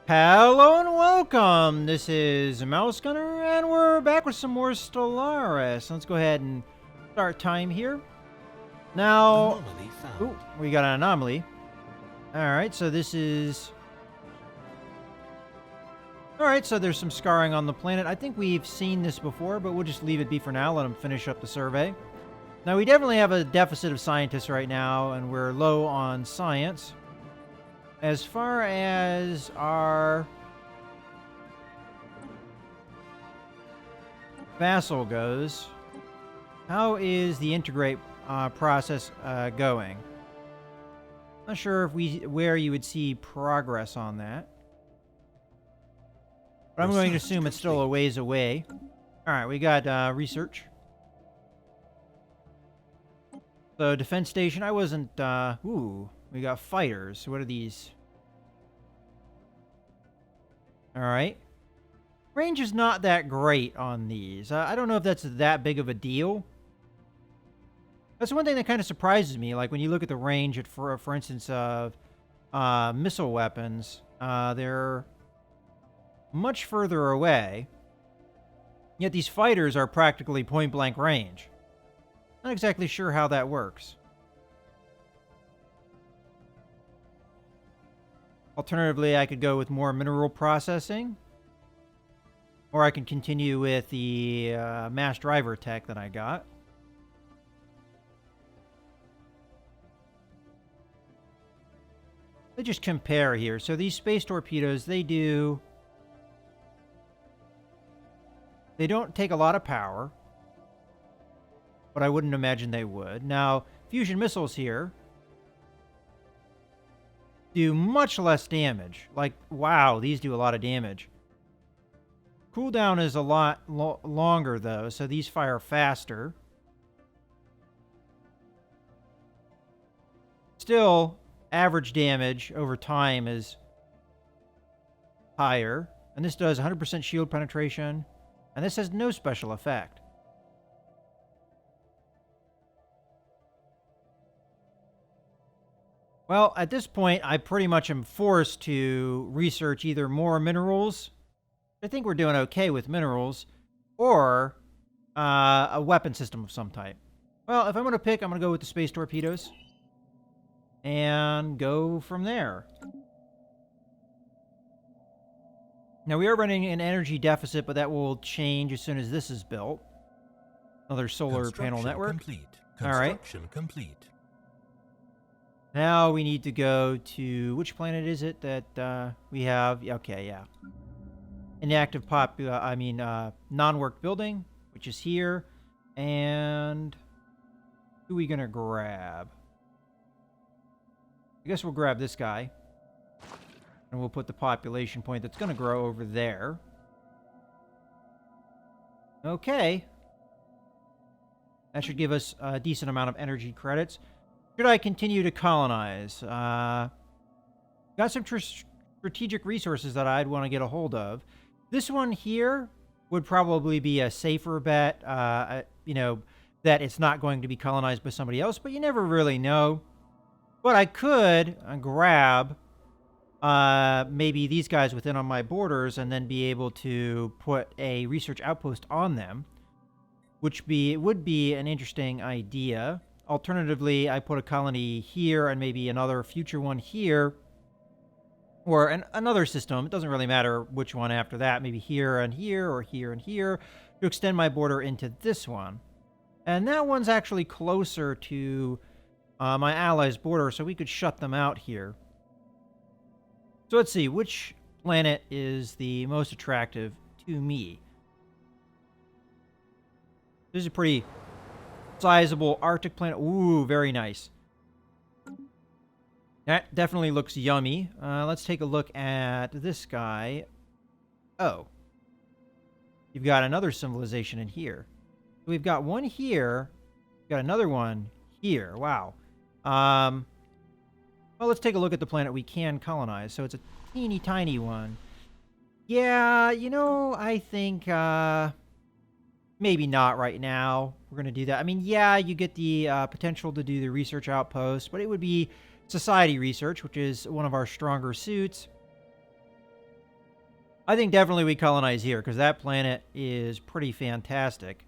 Hello and welcome. This is Mouse Gunner, and we're back with some more Stellaris. Let's go ahead and start time here. Now, Anomaly found. ooh, we got an anomaly. All right, so this is. All right, so there's some scarring on the planet. I think we've seen this before, but we'll just leave it be for now. Let them finish up the survey. Now, we definitely have a deficit of scientists right now, and we're low on science. As far as our vassal goes, how is the integrate process going? Not sure if where you would see progress on that, but I'm going to assume it's still a ways away. All right, we got research. So defense station. I wasn't. Ooh, we got fighters. What are these? All right. Range is not that great on these. I don't know if that's that big of a deal. That's one thing that kind of surprises me. Like when you look at the range, for instance, of missile weapons, they're much further away. Yet these fighters are practically point-blank range. Not exactly sure how that works. Alternatively, I could go with more mineral processing. Or I can continue with the mass driver tech that I got. Let's just compare here. So these space torpedoes, they don't take a lot of power. But I wouldn't imagine they would. Now, fusion missiles here do much less damage. Like, wow, these do a lot of damage. Cooldown is a lot longer, though, so these fire faster. Still, average damage over time is higher. And this does 100% shield penetration. And this has no special effect. Well, at this point, I pretty much am forced to research either more minerals. I think we're doing okay with minerals, or a weapon system of some type. Well, if I'm going to pick, I'm going to go with the space torpedoes and go from there. Now, we are running an energy deficit, but that will change as soon as this is built. Another solar panel network. Complete. All right. Construction complete. Now we need to go to, which planet is it that we have? Okay, yeah. Inactive non-work building, which is here. And who are we going to grab? I guess we'll grab this guy. And we'll put the population point that's going to grow over there. Okay. That should give us a decent amount of energy credits. Should I continue to colonize? Got some strategic resources that I'd want to get a hold of. This one here would probably be a safer bet, that it's not going to be colonized by somebody else, but you never really know. But I could grab maybe these guys within on my borders and then be able to put a research outpost on them, which would be an interesting idea. Alternatively, I put a colony here and maybe another future one here. Or another system. It doesn't really matter which one after that. Maybe here and here or here and here. To extend my border into this one. And that one's actually closer to my allies' border, so we could shut them out here. So let's see. Which planet is the most attractive to me? This is a pretty sizable Arctic planet. Ooh, very nice. That definitely looks yummy. Let's take a look at this guy. Oh. You've got another civilization in here. We've got one here. We've got another one here. Wow. Well, let's take a look at the planet we can colonize. So it's a teeny tiny one. Yeah, I think maybe not right now. We're going to do that. I mean, yeah, you get the potential to do the research outpost, but it would be society research, which is one of our stronger suits. I think definitely we colonize here, because that planet is pretty fantastic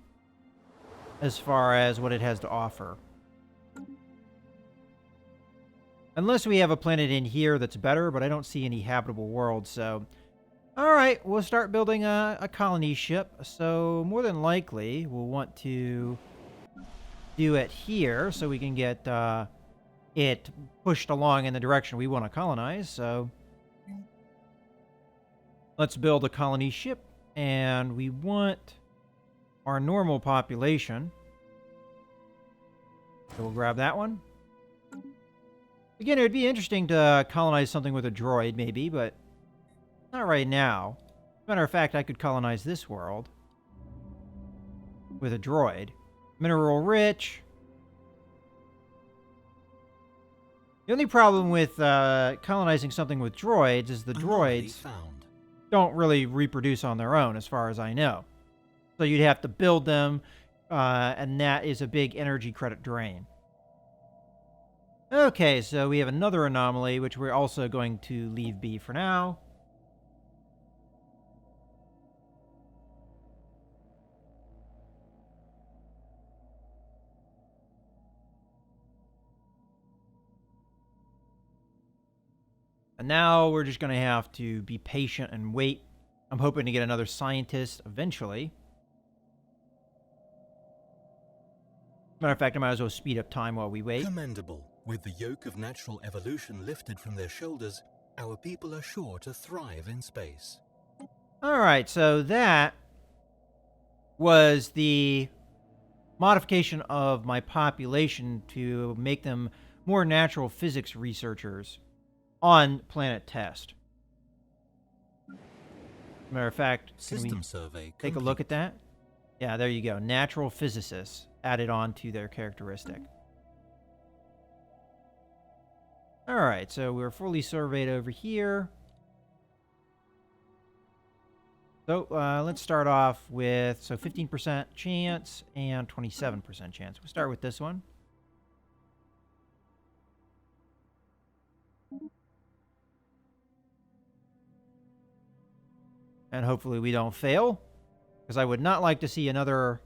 as far as what it has to offer. Unless we have a planet in here that's better, but I don't see any habitable worlds, so... Alright, we'll start building a colony ship. So, more than likely, we'll want to do it here, so we can get it pushed along in the direction we want to colonize, so... Let's build a colony ship, and we want our normal population. So we'll grab that one. Again, it would be interesting to colonize something with a droid, maybe, but not right now. As a matter of fact, I could colonize this world with a droid. Mineral rich. The only problem with colonizing something with droids is the droids don't really reproduce on their own, as far as I know. So you'd have to build them, and that is a big energy credit drain. Okay, so we have another anomaly, which we're also going to leave be for now. And now we're just going to have to be patient and wait. I'm hoping to get another scientist eventually. Matter of fact, I might as well speed up time while we wait. Commendable. With the yoke of natural evolution lifted from their shoulders, our people are sure to thrive in space. Alright, so that was the modification of my population to make them more natural physics researchers on planet Test. Matter of fact, System survey take a look at that? Yeah, there you go. Natural physicists added on to their characteristic. Alright, so we're fully surveyed over here. So, let's start off with, 15% chance and 27% chance. We'll start with this one. And hopefully we don't fail, because I would not like to see another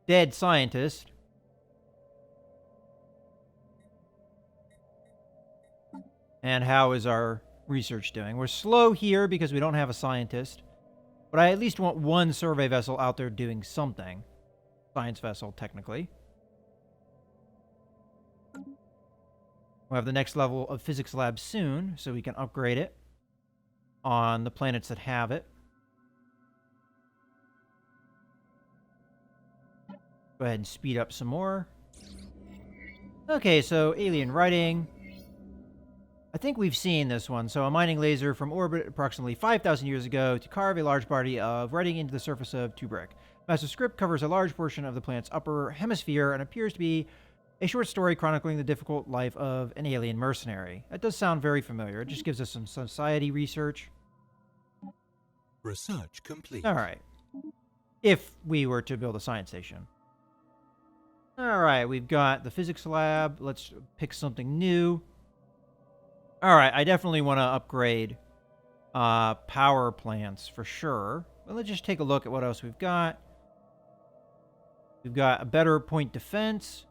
dead scientist. And how is our research doing? We're slow here because we don't have a scientist. But I at least want one survey vessel out there doing something. Science vessel, technically. We'll have the next level of physics lab soon, so we can upgrade it on the planets that have it. Go ahead and speed up some more. Okay, so alien writing. I think we've seen this one. So a mining laser from orbit approximately 5,000 years ago to carve a large body of writing into the surface of Tubrek. Master script covers a large portion of the planet's upper hemisphere and appears to be a short story chronicling the difficult life of an alien mercenary. That does sound very familiar. It just gives us some society research. Research complete. All right. If we were to build a science station. All right, we've got the physics lab. Let's pick something new. All right, I definitely want to upgrade power plants for sure. But let's just take a look at what else we've got. We've got a better point defense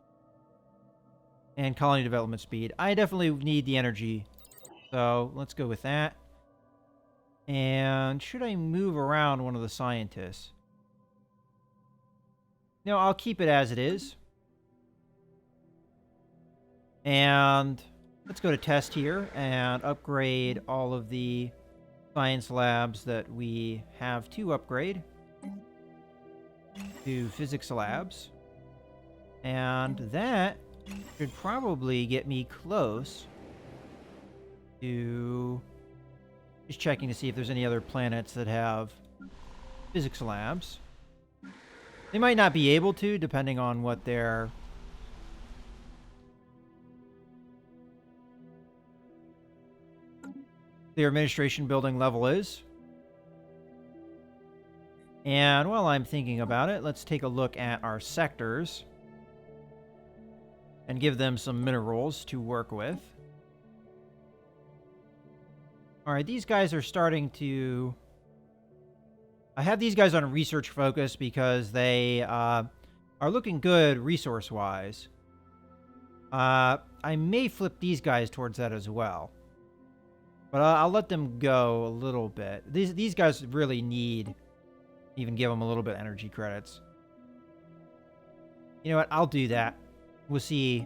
and colony development speed. I definitely need the energy, so let's go with that. And should I move around one of the scientists? No, I'll keep it as it is. And let's go to test here and upgrade all of the science labs that we have to upgrade to physics labs. And that should probably get me close to just checking to see if there's any other planets that have physics labs. They might not be able to, depending on what their administration building level is. And while I'm thinking about it, let's take a look at our sectors and give them some minerals to work with. All right, these guys are starting to I have these guys on research focus because they are looking good resource-wise. I may flip these guys towards that as well. But I'll let them go a little bit. These guys really need even give them a little bit of energy credits. You know what? I'll do that. We'll see.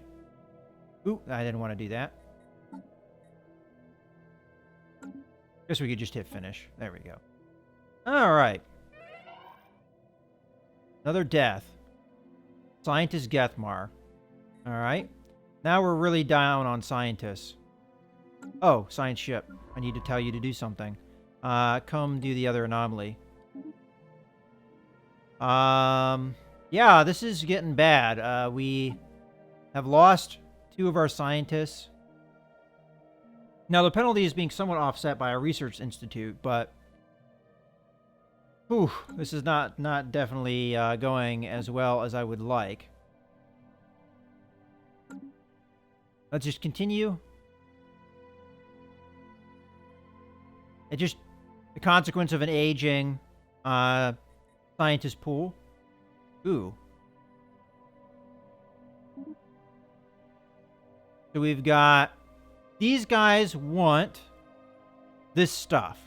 Ooh, I didn't want to do that. Guess we could just hit finish. There we go. All right. Another death. Scientist Gethmar. All right. Now we're really down on scientists. Oh, science ship. I need to tell you to do something. Come do the other anomaly. Yeah, this is getting bad. We have lost 2 of our scientists. Now, the penalty is being somewhat offset by our research institute, but whew, this is not definitely going as well as I would like. Let's just continue. It's just the consequence of an aging scientist pool. Ooh. So we've got... These guys want this stuff.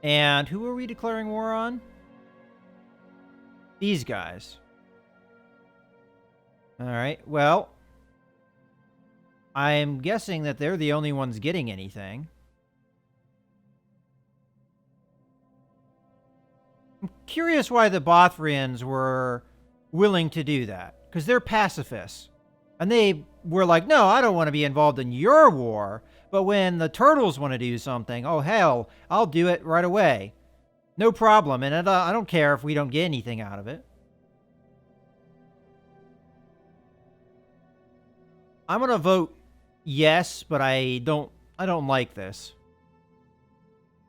And who are we declaring war on? These guys. Alright, well... I'm guessing that they're the only ones getting anything. I'm curious why the Bothrians were willing to do that. Because they're pacifists. And they were like, no, I don't want to be involved in your war. But when the turtles want to do something, oh, hell, I'll do it right away. No problem. And I don't care if we don't get anything out of it. I'm going to vote yes, but I don't like this.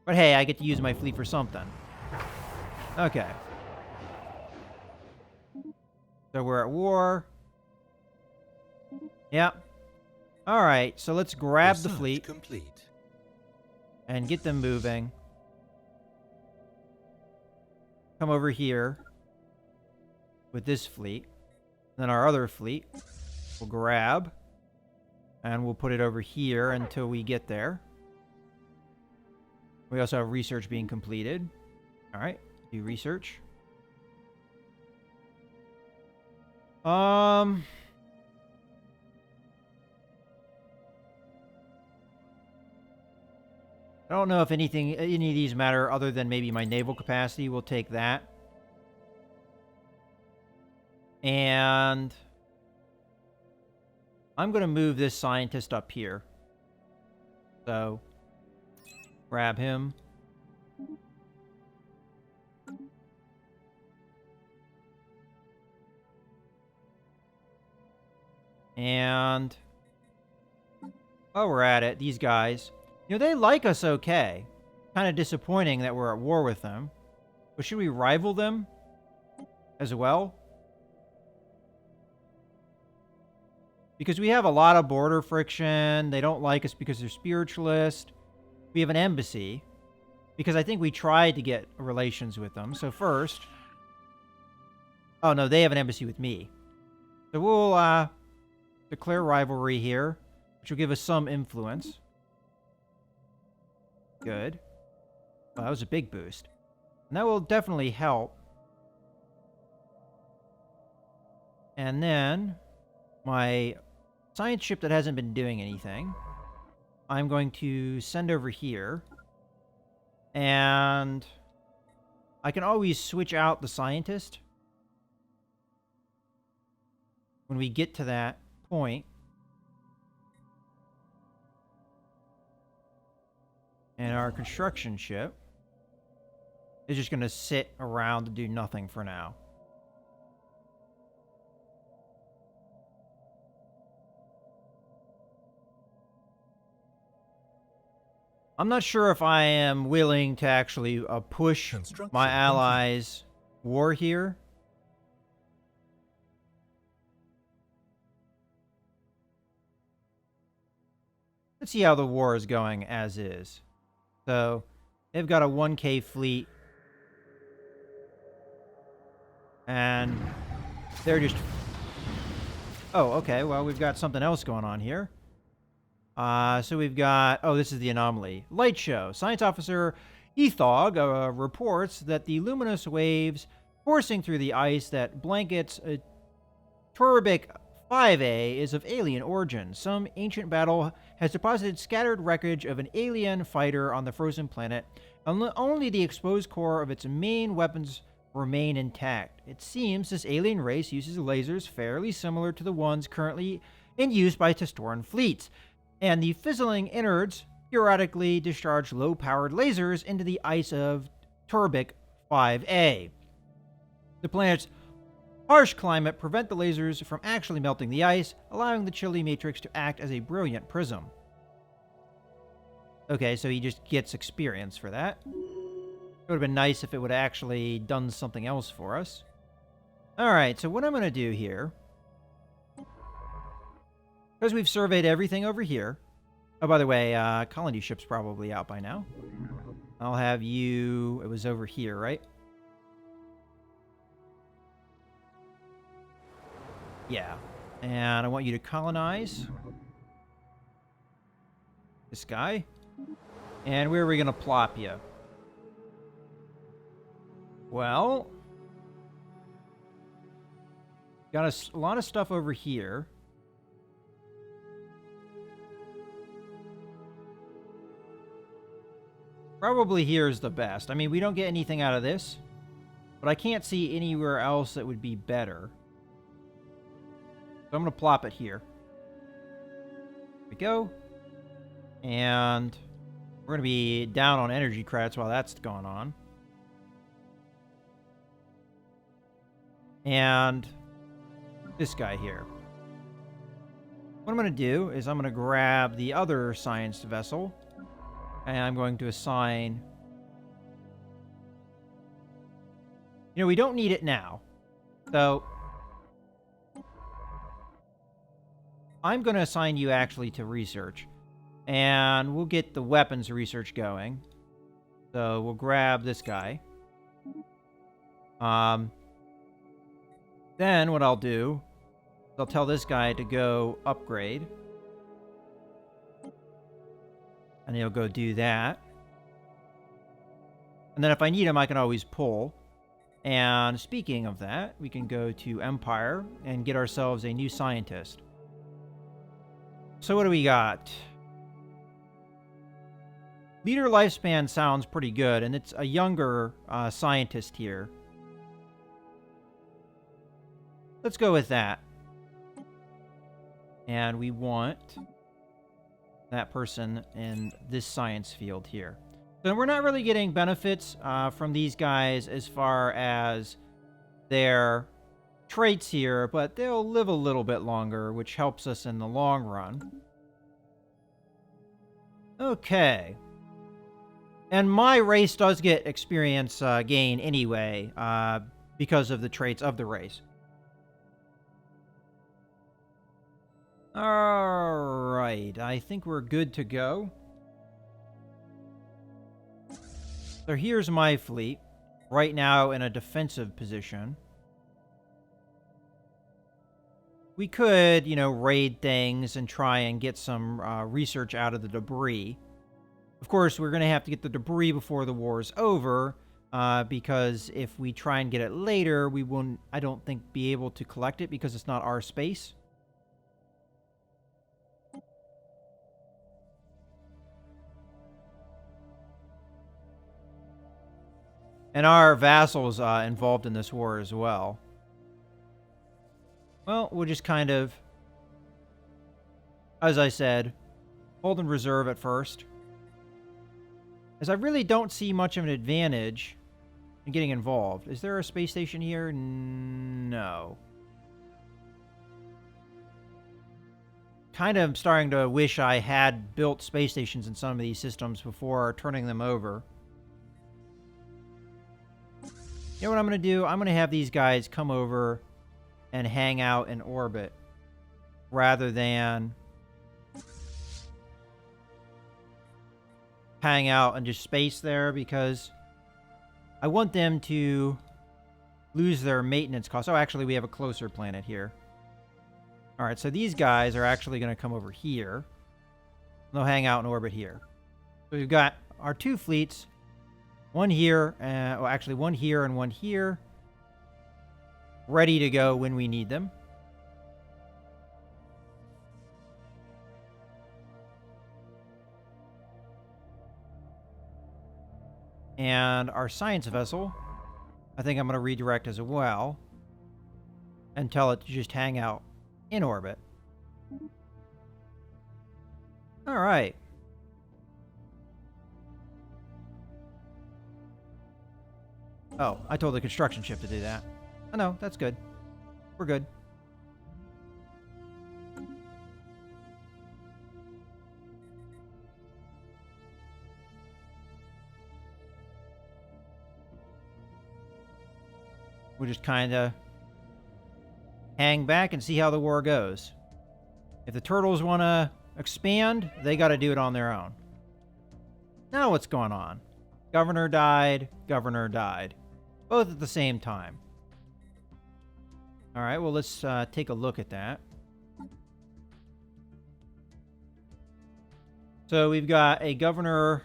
But hey, I get to use my fleet for something. Okay. So we're at war. Yep. Alright, so let's grab the fleet. Complete. And get them moving. Come over here. With this fleet. Then our other fleet. We'll grab. And we'll put it over here until we get there. We also have research being completed. Alright, do research. I don't know if any of these matter other than maybe my naval capacity. We'll take that. And I'm going to move this scientist up here. So, grab him. And while we're at it, these guys, you know, they like us okay. Kind of disappointing that we're at war with them. But should we rival them as well? Because we have a lot of border friction. They don't like us because they're spiritualist. We have an embassy. Because I think we tried to get relations with them. So first... Oh, no, they have an embassy with me. So we'll declare rivalry here, which will give us some influence. Good. Well, that was a big boost. And that will definitely help. And then... my science ship that hasn't been doing anything, I'm going to send over here. And I can always switch out the scientist when we get to that point. And our construction ship is just going to sit around to do nothing for now. I'm not sure if I am willing to actually push my allies' war here. Let's see how the war is going as is. So, They've got a 1K fleet. And they're just... Oh, okay. Well, we've got something else going on here. So we've got... Oh, this is the anomaly. Light show. Science officer Ethog reports that the luminous waves coursing through the ice that blankets Turbic 5A is of alien origin. Some ancient battle has deposited scattered wreckage of an alien fighter on the frozen planet. Only the exposed core of its main weapons remain intact. It seems this alien race uses lasers fairly similar to the ones currently in use by Testoran fleets, and the fizzling innards periodically discharge low-powered lasers into the ice of Turbic 5A. The planet's harsh climate prevent the lasers from actually melting the ice, allowing the chilly matrix to act as a brilliant prism. Okay, so he just gets experience for that. It would have been nice if it would have actually done something else for us. Alright, so what I'm going to do here, because we've surveyed everything over here. Oh, by the way, colony ship's probably out by now. I'll have you... It was over here, right? Yeah. And I want you to colonize this guy. And where are we going to plop you? Well, got a lot of stuff over here. Probably here is the best. I mean, we don't get anything out of this, but I can't see anywhere else that would be better. So I'm going to plop it here. Here we go. And we're going to be down on energy credits while that's going on. And this guy here. What I'm going to do is I'm going to grab the other science vessel, and I'm going to assign... You know, we don't need it now. So I'm going to assign you actually to research. And we'll get the weapons research going. So we'll grab this guy. Then what I'll do is I'll tell this guy to go upgrade. And he'll go do that. And then if I need him, I can always pull. And speaking of that, we can go to Empire and get ourselves a new scientist. So what do we got? Leader lifespan sounds pretty good, and it's a younger scientist here. Let's go with that. And we want that person in this science field here. So we're not really getting benefits from these guys as far as their traits here, but they'll live a little bit longer, which helps us in the long run. Okay. And my race does get experience gain anyway, because of the traits of the race. Alright, I think we're good to go. So here's my fleet, right now in a defensive position. We could, you know, raid things and try and get some research out of the debris. Of course, we're going to have to get the debris before the war is over, because if we try and get it later, we won't, I don't think, be able to collect it because it's not our space. And our vassals involved in this war as well. Well, we'll just kind of, as I said, hold in reserve at first. As I really don't see much of an advantage in getting involved. Is there a space station here? No. Kind of starting to wish I had built space stations in some of these systems before turning them over. You know what I'm going to do? I'm going to have these guys come over and hang out in orbit rather than hang out and just space there because I want them to lose their maintenance costs. Oh, actually, we have a closer planet here. All right, so these guys are actually going to come over here. They'll hang out in orbit here. So we've got our 2 fleets, one here, well, actually one here and one here, ready to go when we need them. And our science vessel, I think I'm going to redirect as well and tell it to just hang out in orbit. All right. Oh, I told the construction ship to do that. Oh, no, that's good. We're good. We'll just kind of hang back and see how the war goes. If the turtles want to expand, they got to do it on their own. Now what's going on? Governor died, governor died. Both at the same time. All right, well, let's take a look at that. So we've got a governor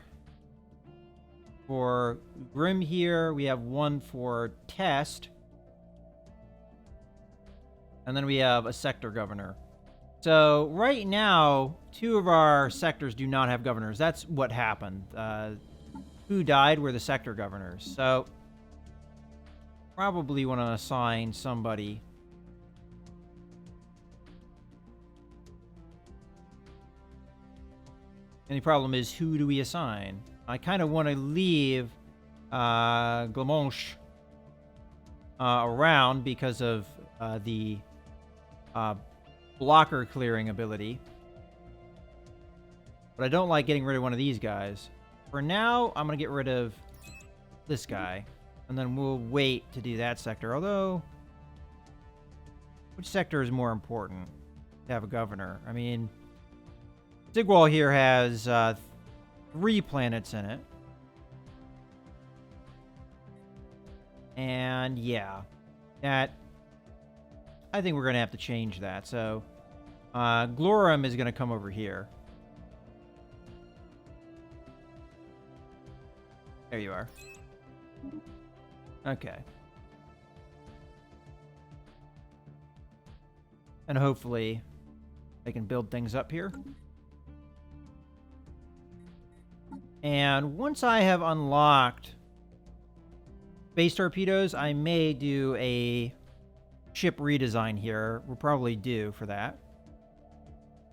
for Grim here. We have one for Test. And then we have a sector governor. So right now, 2 of our sectors do not have governors. That's what happened. Who died were the sector governors. So probably want to assign somebody. And the problem is, who do we assign? I kind of want to leave Glamonche around because of the blocker clearing ability. But I don't like getting rid of one of these guys. For now, I'm going to get rid of this guy. And then we'll wait to do that sector. Although, which sector is more important to have a governor? I mean, Sigwal here has 3 planets in it. And yeah, that, I think we're going to have to change that. So, Glorum is going to come over here. There you are. Okay. And hopefully they can build things up here. And once I have unlocked space torpedoes, I may do a ship redesign here. We'll probably do for that.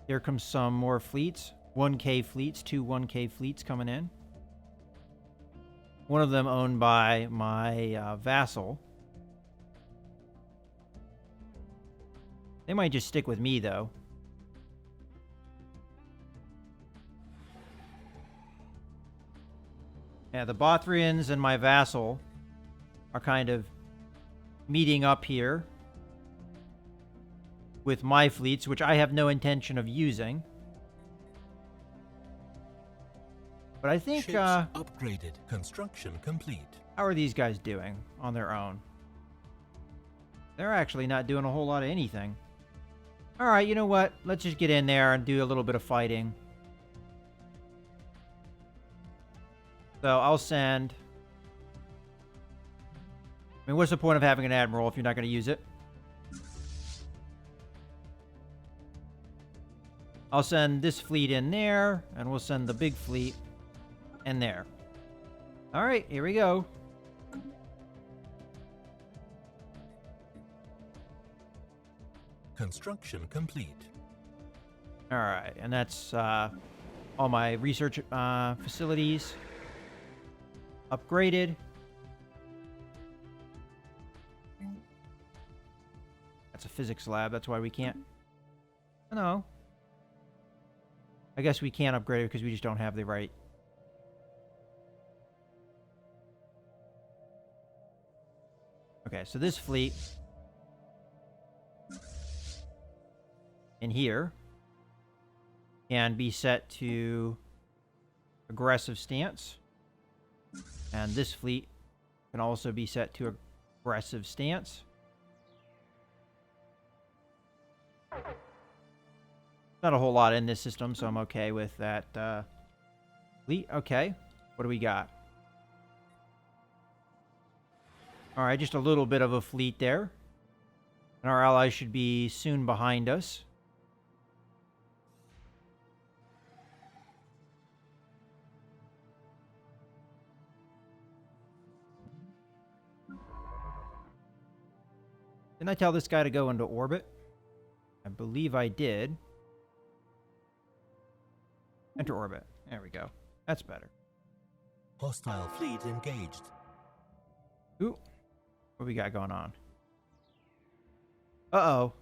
Here comes some more fleets. 1K fleets, 2 1K fleets coming in. One of them owned by my vassal. They might just stick with me, though. Yeah, the Bothrians and my vassal are kind of meeting up here with my fleets, which I have no intention of using. But I think, Ships upgraded. Construction complete. how are these guys doing on their own? They're actually not doing a whole lot of anything. All right, you know what? Let's just get in there and do a little bit of fighting. So I'll send... I mean, what's the point of having an admiral if you're not going to use it? I'll send this fleet in there, and we'll send the big fleet in there. All right, here we go. Construction complete. All right, and that's all my research facilities upgraded. That's a physics lab. That's why we can't... Oh, no. I guess we can't upgrade it because we just don't have the right... Okay, so this fleet... in here... can be set to... aggressive stance. And this fleet can also be set to aggressive stance. Not a whole lot in this system, so I'm okay with that fleet. Okay, what do we got? Alright, just a little bit of a fleet there. And our allies should be soon behind us. Didn't I tell this guy to go into orbit? I believe I did. Enter orbit. There we go. That's better. Hostile fleet engaged. Ooh. What we got going on? Uh-oh.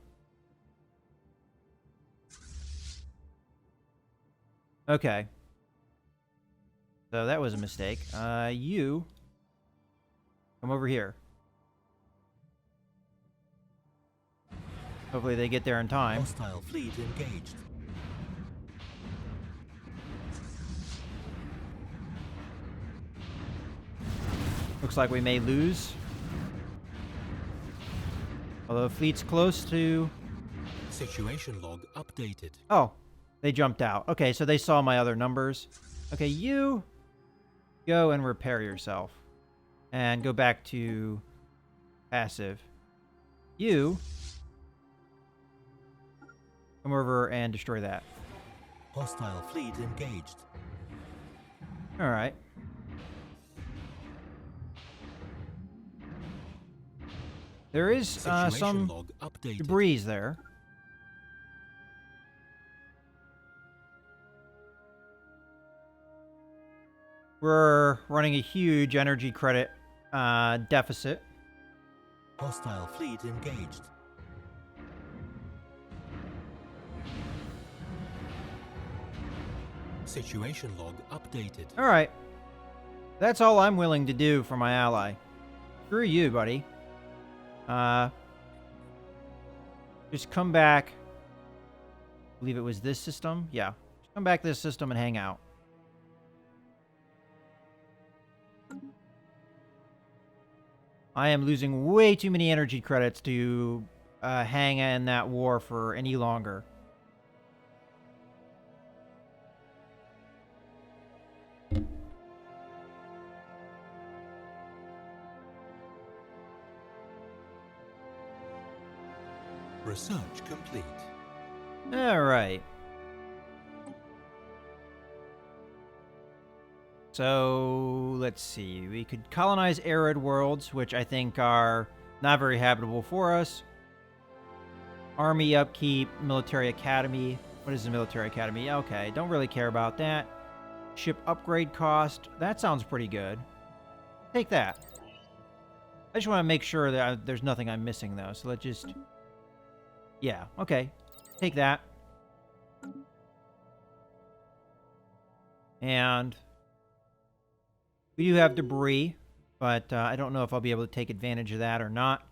Okay. So that was a mistake. You come over here. Hopefully they get there in time. Hostile fleet engaged. Looks like we may lose. Although fleet's close to... Situation log updated. Oh, they jumped out. Okay, so they saw my other numbers. Okay, you go and repair yourself. And go back to passive. You come over and destroy that. Hostile fleet engaged. Alright. There is some log updated. debris there. We're running a huge energy credit deficit. Hostile fleet engaged. Situation log updated. Alright. That's all I'm willing to do for my ally. Screw you, buddy. Just come back. I believe it was this system. Yeah. Just come back to this system and hang out. I am losing way too many energy credits to hang in that war for any longer. Research complete. All right. So, let's see. We could colonize arid worlds, which I think are not very habitable for us. Army upkeep, military academy. What is the military academy? Okay, don't really care about that. Ship upgrade cost. That sounds pretty good. Take that. I just want to make sure that there's nothing I'm missing, though. So let's just... Yeah, okay. Take that. And... we do have debris, but I don't know if I'll be able to take advantage of that or not.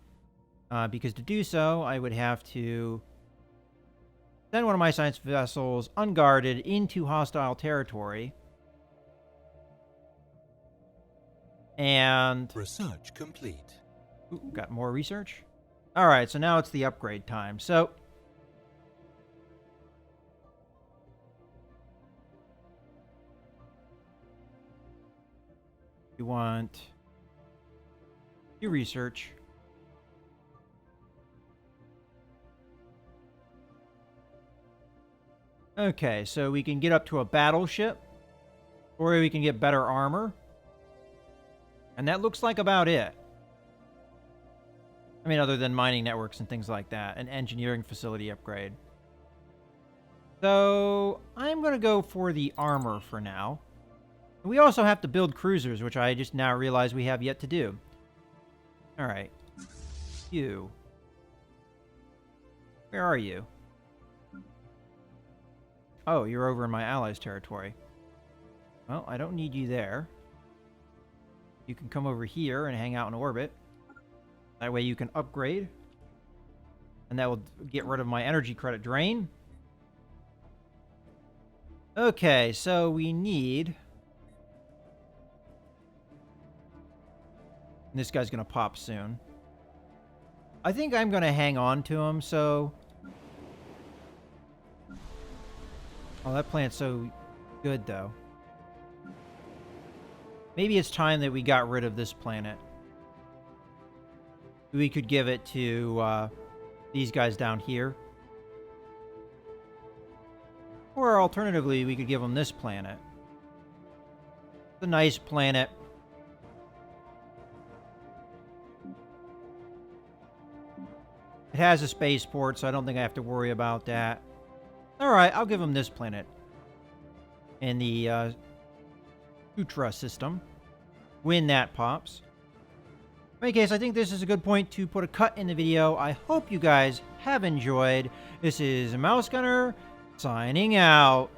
Because to do so, I would have to send one of my science vessels unguarded into hostile territory. And... research complete. Ooh, got more research? Alright, so now it's the upgrade time. So... you want... do research. Okay, so we can get up to a battleship. Or we can get better armor. And that looks like about it. I mean, other than mining networks and things like that. An engineering facility upgrade. So, I'm going to go for the armor for now. We also have to build cruisers, which I just now realize we have yet to do. Alright. You. Where are you? Oh, you're over in my allies' territory. Well, I don't need you there. You can come over here and hang out in orbit. That way you can upgrade. And that will get rid of my energy credit drain. Okay, so we need And this guy's going to pop soon. I think I'm going to hang on to him, so... Oh, that plant's so good, though. Maybe it's time that we got rid of this planet. We could give it to these guys down here. Or alternatively, we could give them this planet. It's a nice planet. It has a spaceport, so I don't think I have to worry about that. Alright, I'll give them this planet. In the Sutra system. When that pops. In any case, I think this is a good point to put a cut in the video. I hope you guys have enjoyed. This is Mouse Gunner signing out.